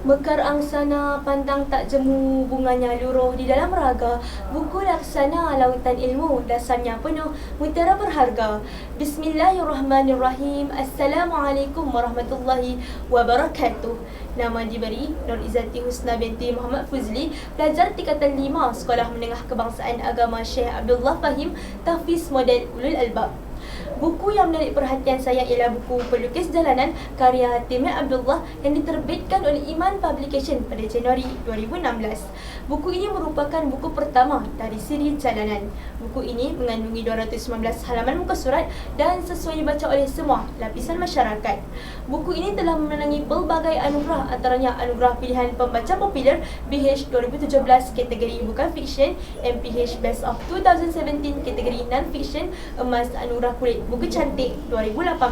Mekar angsana pandang tak jemu bunganya luruh di dalam raga. Buku laksana lautan ilmu dasarnya penuh mutiara berharga. Bismillahirrahmanirrahim. Assalamualaikum warahmatullahi wabarakatuh. Nama diberi Nur Izzati Husna binti Muhammad Fuzli, pelajar tingkatan 5 Sekolah Menengah Kebangsaan Agama Syekh Abdullah Fahim, tahfiz model Ulul Albab. Buku yang menarik perhatian saya ialah buku Pelukis Jalanan karya Timmy Abdullah yang diterbitkan oleh Iman Publication pada Januari 2016. Buku ini merupakan buku pertama dari siri Jalanan. Buku ini mengandungi 219 halaman muka surat dan sesuai dibaca oleh semua lapisan masyarakat. Buku ini telah memenangi pelbagai anugerah, antaranya Anugerah Pilihan Pembaca Popular BH 2017 kategori bukan fiksyen, MPH Best of 2017 kategori non-fiksyen, emas Anugerah Kulit Buku Cantik 2018.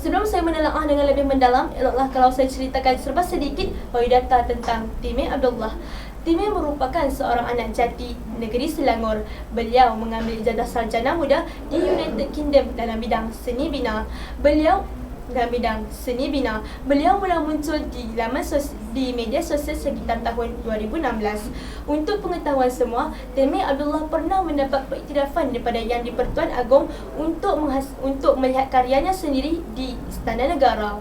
Sebelum saya menelaah dengan lebih mendalam, eloklah kalau saya ceritakan serba sedikit biodata tentang Timmy Abdullah. Timmy merupakan seorang anak jati negeri Selangor. Beliau mengambil ijazah sarjana muda di United Kingdom dalam bidang seni bina. Beliau mula muncul di di media sosial sekitar tahun 2016. Untuk pengetahuan semua, Timmy Abdullah pernah mendapat pengiktirafan daripada Yang di-Pertuan Agong untuk melihat karyanya sendiri di Istana Negara.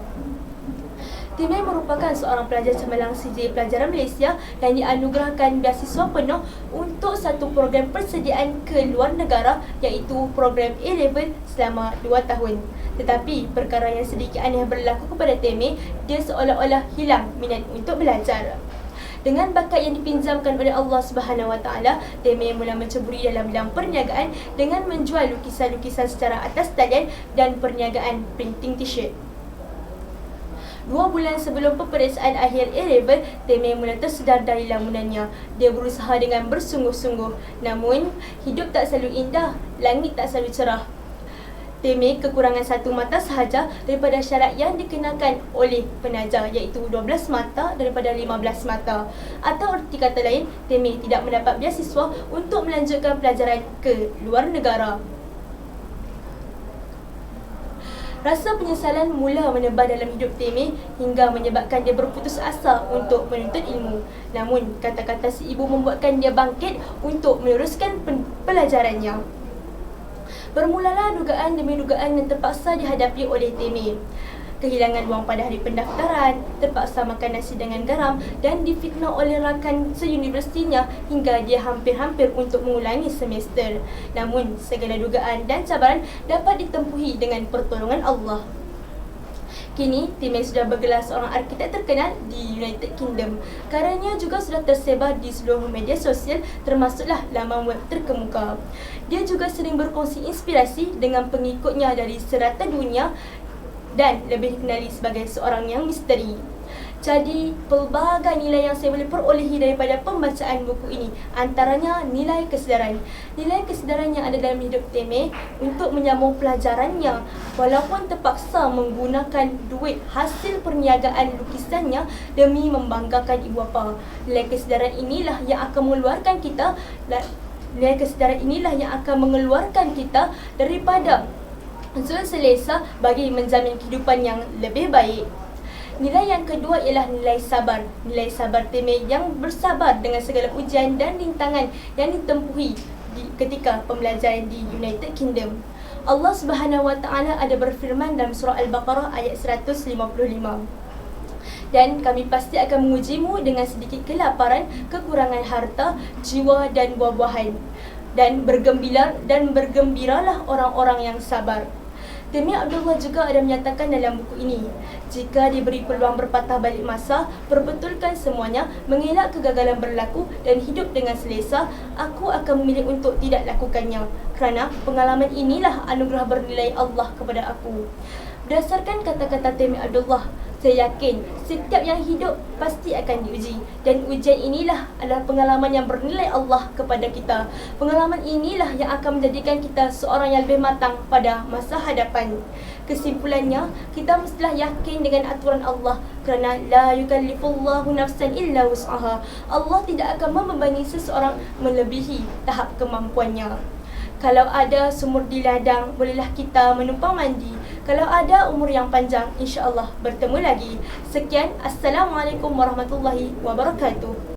Timmy merupakan seorang pelajar cemerlang CJ Pelajaran Malaysia yang dianugerahkan beasiswa penuh untuk satu program persediaan ke luar negara, iaitu program A-Level selama 2 tahun. Tetapi perkara yang sedikit aneh berlaku kepada Timmy, dia seolah-olah hilang minat untuk belajar. Dengan bakat yang dipinjamkan oleh Allah Subhanahu Wa Taala, Timmy mula menceburi dalam bidang perniagaan dengan menjual lukisan-lukisan secara atas talian dan perniagaan printing t-shirt. 2 bulan sebelum peperiksaan akhir A-Level, Timmy mula tersedar dari lamunannya. Dia berusaha dengan bersungguh-sungguh. Namun, hidup tak selalu indah, langit tak selalu cerah. Timmy kekurangan satu mata sahaja daripada syarat yang dikenakan oleh penaja, iaitu 12 mata daripada 15 mata. Atau erti kata lain, Timmy tidak mendapat beasiswa untuk melanjutkan pelajaran ke luar negara. Rasa penyesalan mula menebas dalam hidup Timmy hingga menyebabkan dia berputus asa untuk menuntut ilmu. Namun, kata-kata si ibu membuatkan dia bangkit untuk meneruskan pelajarannya. Bermulalah dugaan demi dugaan yang terpaksa dihadapi oleh Timmy. Kehilangan wang pada hari pendaftaran, terpaksa makan nasi dengan garam dan difitnah oleh rakan seuniversitinya hingga dia hampir-hampir untuk mengulangi semester. Namun, segala dugaan dan cabaran dapat ditempuhi dengan pertolongan Allah. Kini, Timmy sudah bergelar seorang arkitek terkenal di United Kingdom. Karyanya juga sudah tersebar di seluruh media sosial, termasuklah laman web terkemuka. Dia juga sering berkongsi inspirasi dengan pengikutnya dari serata dunia dan lebih dikenali sebagai seorang yang misteri. Jadi, pelbagai nilai yang saya boleh perolehi daripada pembacaan buku ini, antaranya nilai kesedaran. Nilai kesedaran yang ada dalam hidup Timmy untuk menyambung pelajarannya walaupun terpaksa menggunakan duit hasil perniagaan lukisannya demi membanggakan ibu bapa. Nilai kesedaran inilah yang akan mengeluarkan kita daripada zon selesa bagi menjamin kehidupan yang lebih baik. Nilai yang kedua ialah nilai sabar. Nilai sabar Timmy yang bersabar dengan segala ujian dan rintangan yang ditempuhi ketika pembelajaran di United Kingdom. Allah Subhanahu Wa Taala ada berfirman dalam surah Al-Baqarah ayat 155. Dan kami pasti akan mengujimu dengan sedikit kelaparan, kekurangan harta, jiwa dan buah-buahan. Dan bergembiralah orang-orang yang sabar. Timmy Abdullah juga ada menyatakan dalam buku ini, jika diberi peluang berpatah balik masa, perbetulkan semuanya, mengelak kegagalan berlaku dan hidup dengan selesa, aku akan memilih untuk tidak lakukannya. Kerana pengalaman inilah anugerah bernilai Allah kepada aku. Berdasarkan kata-kata Timmy Abdullah, saya yakin setiap yang hidup pasti akan diuji, dan ujian inilah adalah pengalaman yang bernilai Allah kepada kita. Pengalaman inilah yang akan menjadikan kita seorang yang lebih matang pada masa hadapan. Kesimpulannya, kita mestilah yakin dengan aturan Allah, kerana la yukallifullahu nafsan illa wus'aha. Allah tidak akan membebani seseorang melebihi tahap kemampuannya. Kalau ada sumur di ladang, bolehlah kita menumpang mandi. Kalau ada umur yang panjang, insya-Allah bertemu lagi. Sekian, Assalamualaikum warahmatullahi wabarakatuh.